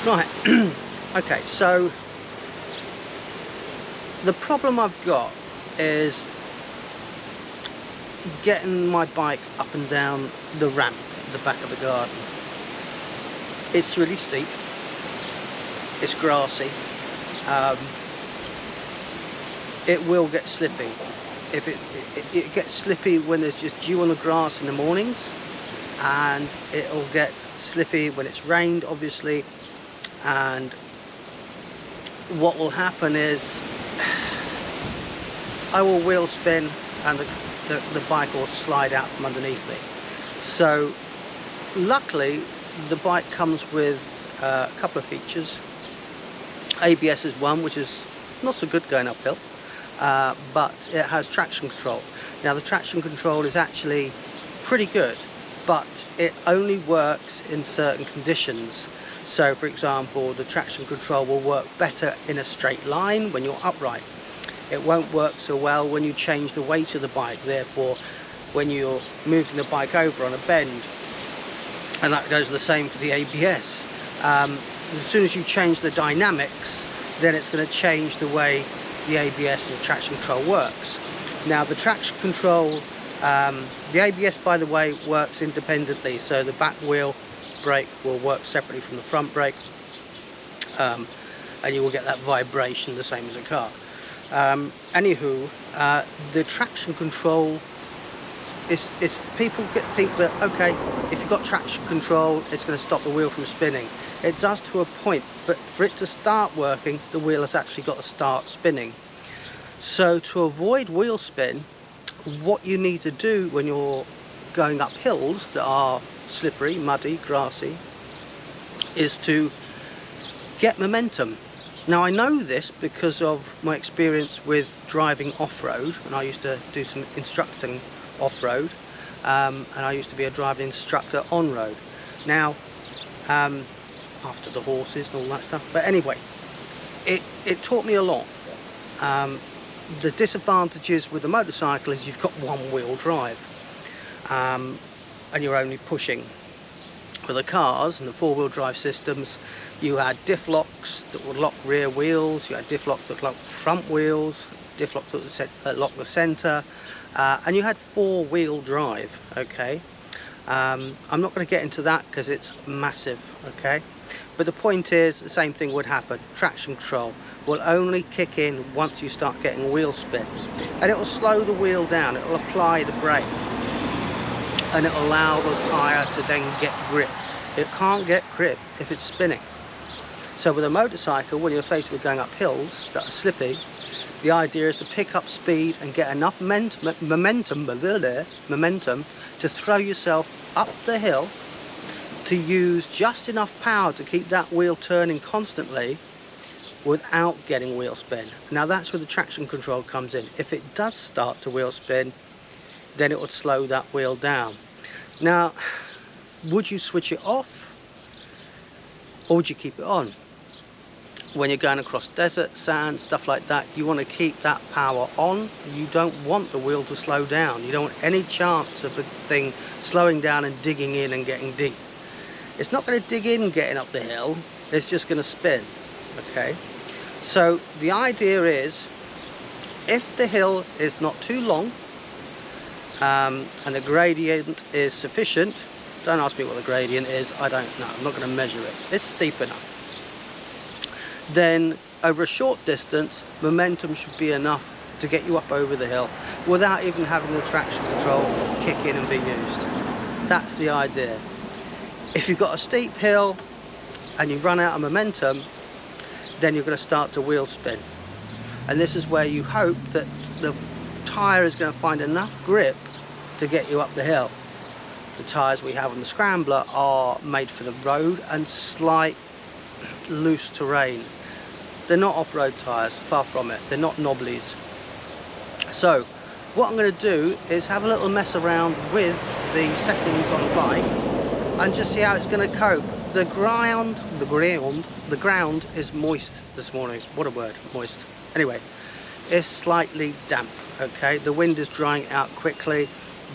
Right, okay, so the problem I've got is getting my bike up and down the ramp at the back of the garden. It's really steep, it's grassy, it will get slippy. If it gets slippy when there's just dew on the grass in the mornings, and it'll get slippy when it's rained, obviously. And what will happen is I will wheel spin and the bike will slide out from underneath me. So luckily the bike comes with a couple of features. ABS is one, which is not so good going uphill, but it has traction control. Now the traction control is actually pretty good, but it only works in certain conditions. So for example, the traction control will work better in a straight line when you're upright. It won't work so well when you change the weight of the bike, therefore when you're moving the bike over on a bend. And that goes the same for the ABS. As soon as you change the dynamics, then it's going to change the way the ABS and the traction control works. Now the traction control, the ABS, by the way, works independently, so the back wheel brake will work separately from the front brake, and you will get that vibration the same as a car. Anywho, the traction control is people think that, okay, if you've got traction control, it's going to stop the wheel from spinning. It does to a point, but for it to start working, the wheel has actually got to start spinning. So to avoid wheel spin, what you need to do when you're going up hills that are slippery, muddy, grassy, is to get momentum. Now I know this because of my experience with driving off-road, and I used to do some instructing off-road, and I used to be a driving instructor on-road. Now after the horses and all that stuff, but anyway, it taught me a lot. The disadvantages with the motorcycle is you've got one-wheel drive, and you're only pushing. With the cars and the four-wheel drive systems, you had diff locks that would lock rear wheels, you had diff locks that lock front wheels, diff locks that lock the center, and you had four-wheel drive. Okay, I'm not going to get into that because it's massive. Okay, but the point is the same thing would happen. Traction control will only kick in once you start getting wheel spin, and it will slow the wheel down, it will apply the brake, and it will allow the tyre to then get grip. It can't get grip if it's spinning. So with a motorcycle, when you're faced with going up hills that are slippy, the idea is to pick up speed and get enough momentum to throw yourself up the hill, to use just enough power to keep that wheel turning constantly without getting wheel spin. Now that's where the traction control comes in. If it does start to wheel spin, then it would slow that wheel down. Now, would you switch it off or would you keep it on? When you're going across desert, sand, stuff like that, you want to keep that power on. You don't want the wheel to slow down. You don't want any chance of the thing slowing down and digging in and getting deep. It's not going to dig in getting up the hill, it's just going to spin. Okay, so the idea is, if the hill is not too long and the gradient is sufficient, don't ask me what the gradient is, I don't know, I'm not going to measure it, it's steep enough, then over a short distance momentum should be enough to get you up over the hill without even having the traction control kick in and be used. That's the idea. If you've got a steep hill and you run out of momentum, then you're going to start to wheel spin, and this is where you hope that the tyre is going to find enough grip to get you up the hill. The tyres we have on the Scrambler are made for the road and slight loose terrain. They're not off-road tyres, far from it, they're not knobblies. So what I'm going to do is have a little mess around with the settings on the bike and just see how it's going to cope. The ground is moist this morning. What a word, moist. Anyway, it's slightly damp. Okay, the wind is drying out quickly,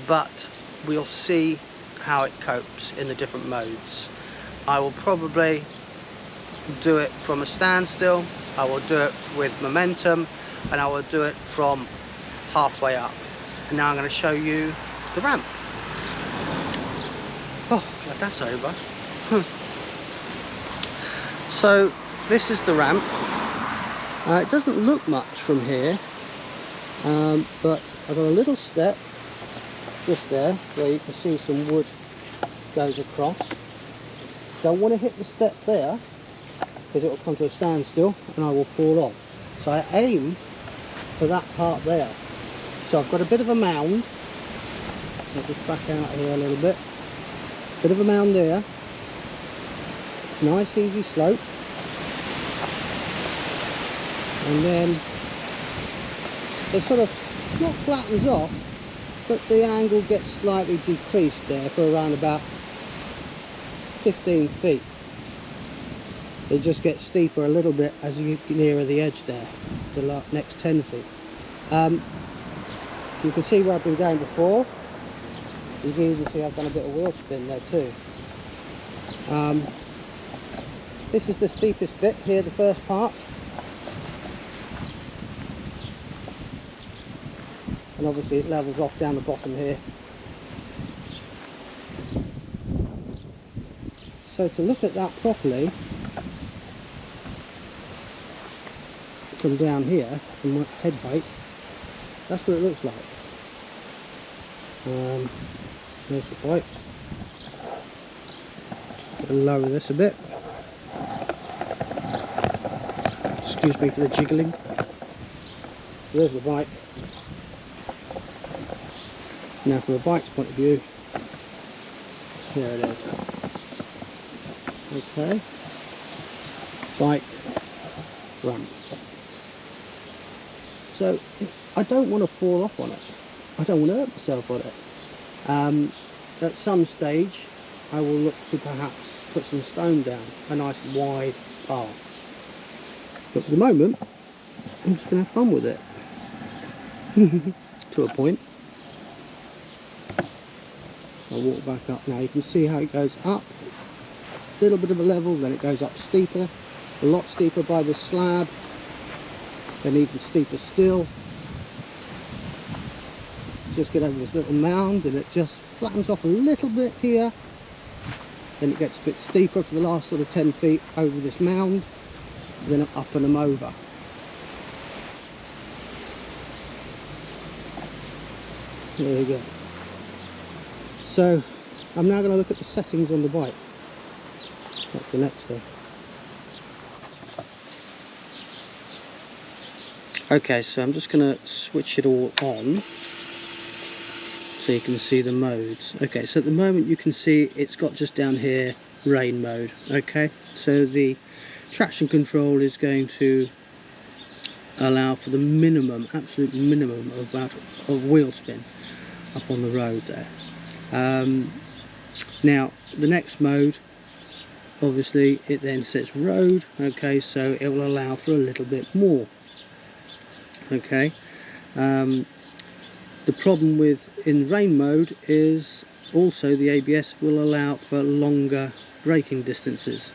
but we'll see how it copes in the different modes. I will probably do it from a standstill, I will do it with momentum, and I will do it from halfway up. And now I'm going to show you the ramp. Oh, glad that's over. So this is the ramp. It doesn't look much from here, but I've got a little step just there where you can see some wood goes across. Don't want to hit the step there because it will come to a standstill and I will fall off. So I aim for that part there. So I've got a bit of a mound. I'll just back out here a little bit. Bit of a mound there. Nice easy slope. And then it sort of not flattens off, but the angle gets slightly decreased there for around about 15 feet. It just gets steeper a little bit as you get nearer the edge there, the next 10 feet. You can see where I've been going before. You can even see I've done a bit of wheel spin there too. This is the steepest bit here, the first part. And obviously it levels off down the bottom here. So to look at that properly, from down here, from head height, that's what it looks like. There's the bike. Lower this a bit. Excuse me for the jiggling. So there's the bike. Now from a bike's point of view, here it is. Okay. Bike ramp. So I don't want to fall off on it. I don't want to hurt myself on it. At some stage I will look to perhaps put some stone down, a nice wide path. But for the moment I'm just going to have fun with it. To a point. So I'll walk back up now. You can see how it goes up. A little bit of a level, then it goes up steeper. A lot steeper by the slab. Then even steeper still. Just get over this little mound and it just flattens off a little bit here. Then it gets a bit steeper for the last sort of 10 feet over this mound. Then I'm up and I'm over. There you go. So I'm now going to look at the settings on the bike. That's the next thing. Okay, so I'm just going to switch it all on so you can see the modes. Okay, so at the moment you can see it's got just down here rain mode. Okay, so the traction control is going to allow for the minimum, absolute minimum of wheel spin up on the road there. Now the next mode, obviously it then says road. Okay, so it will allow for a little bit more. Okay, the problem with in rain mode is also the ABS will allow for longer braking distances.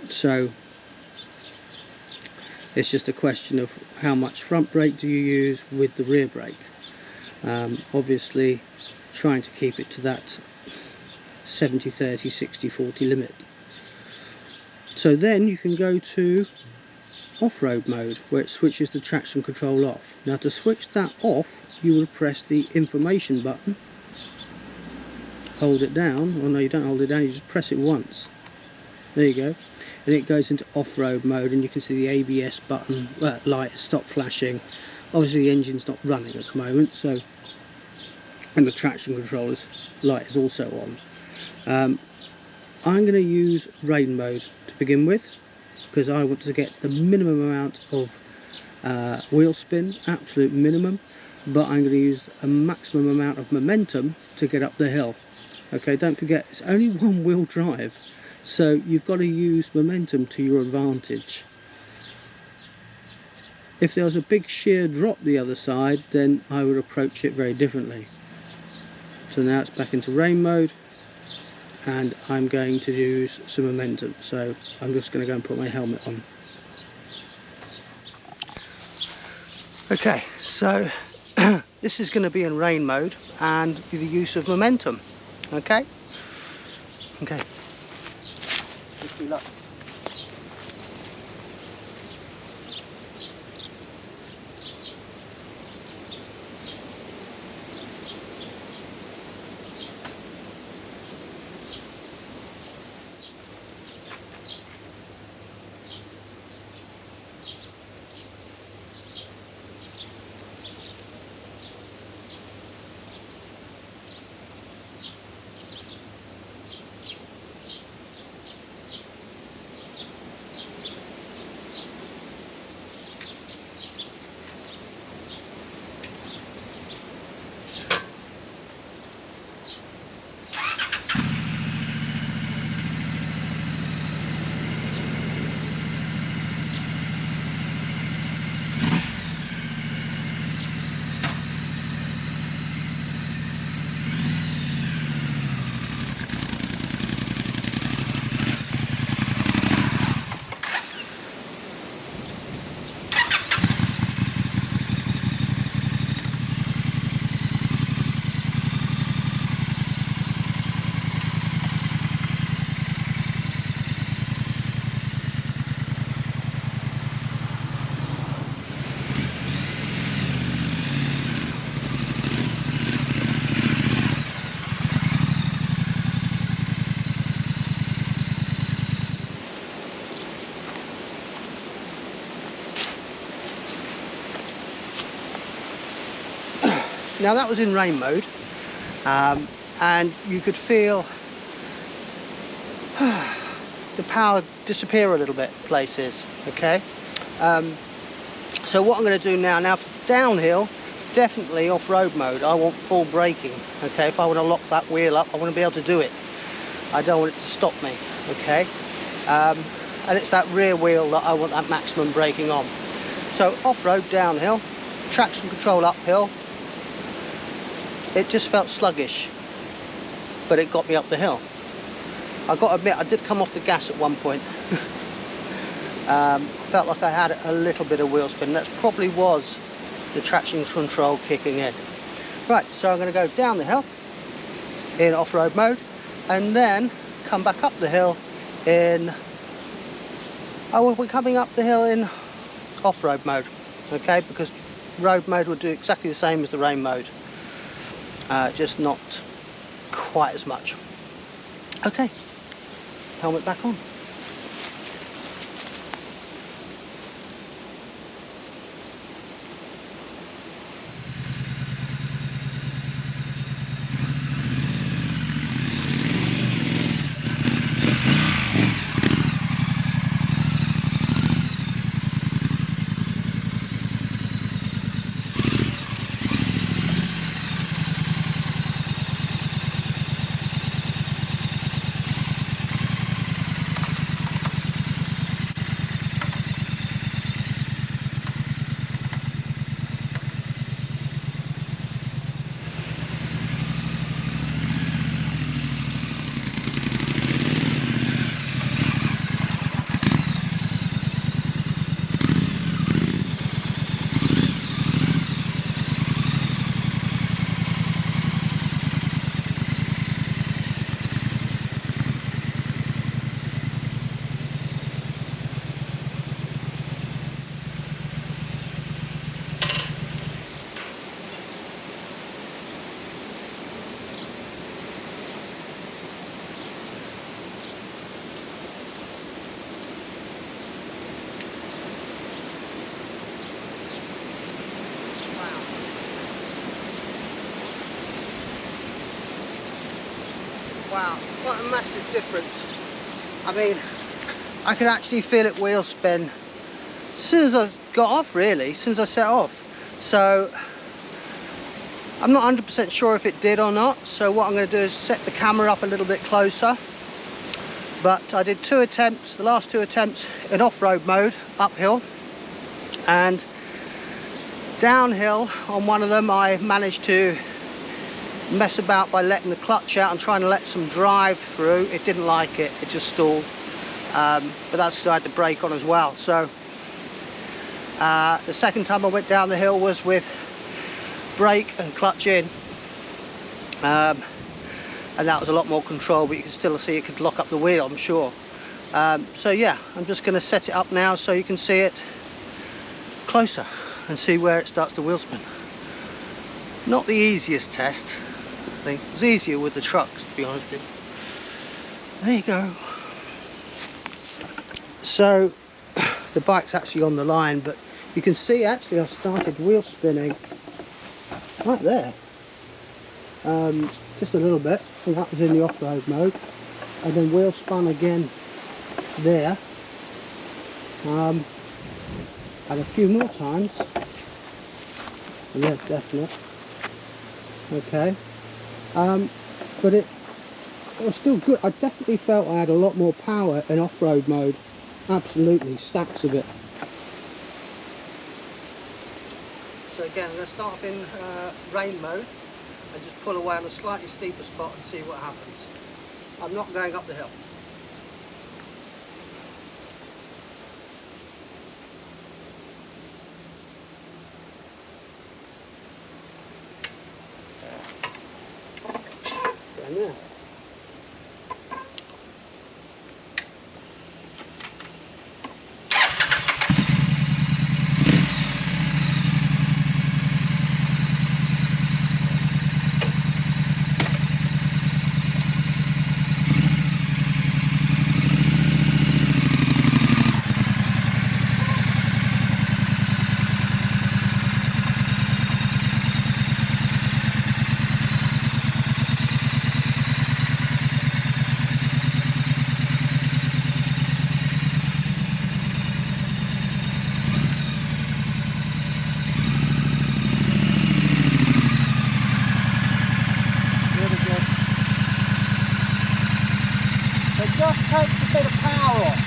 So it's just a question of how much front brake do you use with the rear brake. Obviously trying to keep it to that 70-30, 60-40 limit. So then you can go to off-road mode where it switches the traction control off. Now to switch that off you will press the information button, hold it down, or no, you don't hold it down, you just press it once. There you go, and it goes into off-road mode, and you can see the ABS button light has stopped flashing. Obviously the engine's not running at the moment, so, and the traction controller's light is also on. I'm going to use rain mode to begin with because I want to get the minimum amount of wheel spin, absolute minimum, but I'm going to use a maximum amount of momentum to get up the hill. Okay, don't forget it's only one wheel drive, so you've got to use momentum to your advantage. If there was a big sheer drop the other side, then I would approach it very differently. So now it's back into rain mode, and I'm going to use some momentum. So I'm just going to go and put my helmet on. Okay, so this is going to be in rain mode and the use of momentum. Okay? Okay. Wish me luck. Now that was in rain mode, and you could feel the power disappear a little bit places. Okay, so what I'm going to do now for downhill, definitely off-road mode, I want full braking. Okay, if I want to lock that wheel up, I want to be able to do it. I don't want it to stop me. Okay, and it's that rear wheel that I want that maximum braking on. So off-road downhill, traction control uphill. It just felt sluggish, but it got me up the hill. I got to admit, I did come off the gas at one point. Felt like I had a little bit of wheel spin. That probably was the traction control kicking in. Right, so I'm going to go down the hill in off-road mode, and then come back up the hill in... Oh, we're coming up the hill in off-road mode, okay? Because road mode will do exactly the same as the rain mode. Just not quite as much. Okay, helmet back on. Wow, what a massive difference. I mean, I could actually feel it wheel spin as soon as I got off, really, as soon as I set off. So I'm not 100% sure if it did or not, so what I'm going to do is set the camera up a little bit closer. But I did 2 attempts, the last 2 attempts in off-road mode, uphill, and downhill on one of them I managed to mess about by letting the clutch out and trying to let some drive through. It didn't like it, it just stalled. But that's still had the brake on as well. So the second time I went down the hill was with brake and clutch in, and that was a lot more control, but you can still see it could lock up the wheel, I'm sure. So yeah, I'm just going to set it up now so you can see it closer and see where it starts to wheel spin. Not the easiest test. I think it was easier with the trucks, to be honest with you. There you go. So the bike's actually on the line, but you can see actually I started wheel spinning right there, just a little bit, and that was in the off-road mode, and then wheel spun again there, and a few more times. Yeah, definite. Okay, but it was still good. I definitely felt I had a lot more power in off-road mode. Absolutely, stacks of it. So again, I'm going to start off in rain mode and just pull away on a slightly steeper spot and see what happens. I'm not going up the hill. Down there. Just takes a bit of power off.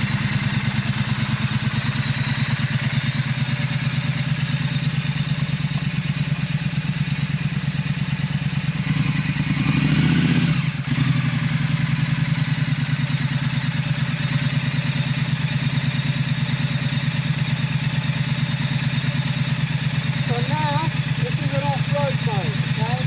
So now, this is an off-road mode, okay?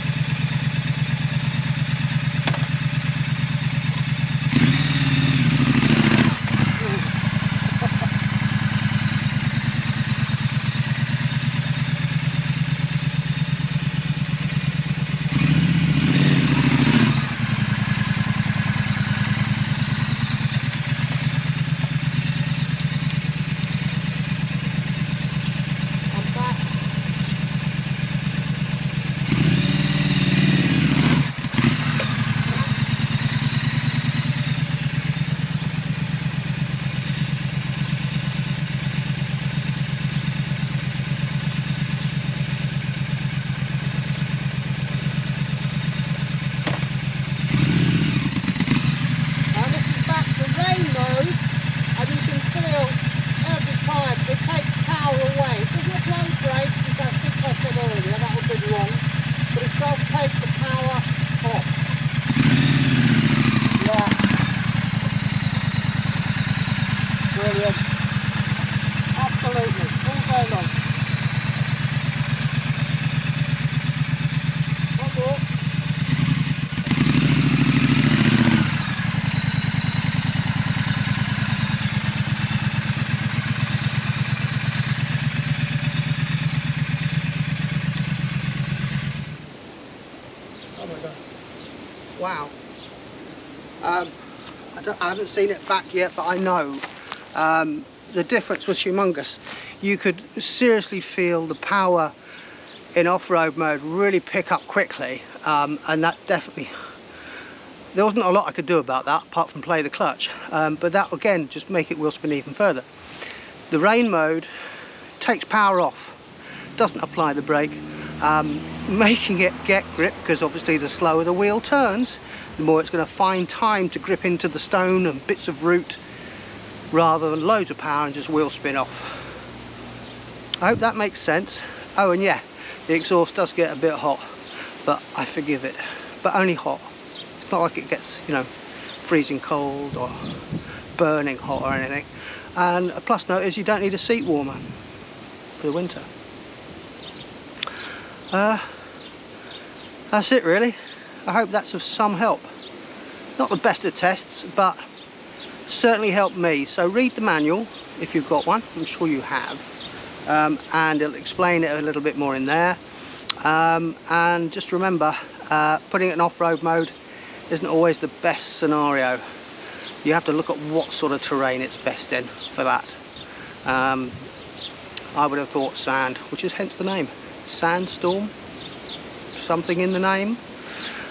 Brilliant. Absolutely. All day long. One more. Oh my God. Wow. I haven't seen it back yet, but I know the difference was humongous. You could seriously feel the power in off-road mode really pick up quickly, and that definitely, there wasn't a lot I could do about that apart from play the clutch, but that again just make it wheel spin even further. The rain mode takes power off, doesn't apply the brake, making it get grip, because obviously the slower the wheel turns, the more it's going to find time to grip into the stone and bits of root, rather than loads of power and just wheel spin off. I hope that makes sense. Oh, and yeah, the exhaust does get a bit hot, but I forgive it. but only hot. It's not like it gets, you know, freezing cold or burning hot or anything. And a plus note is you don't need a seat warmer for the winter. That's it really. I hope that's of some help. Not the best of tests, but certainly helped me. So read the manual if you've got one. I'm sure you have. And it'll explain it a little bit more in there. And just remember, putting it in off-road mode isn't always the best scenario. You have to look at what sort of terrain it's best in for that. I would have thought sand, which is hence the name. Sandstorm, something in the name.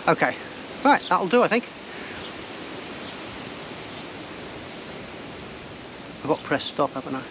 Okay, right, that'll do I think. I've got to press stop, haven't I?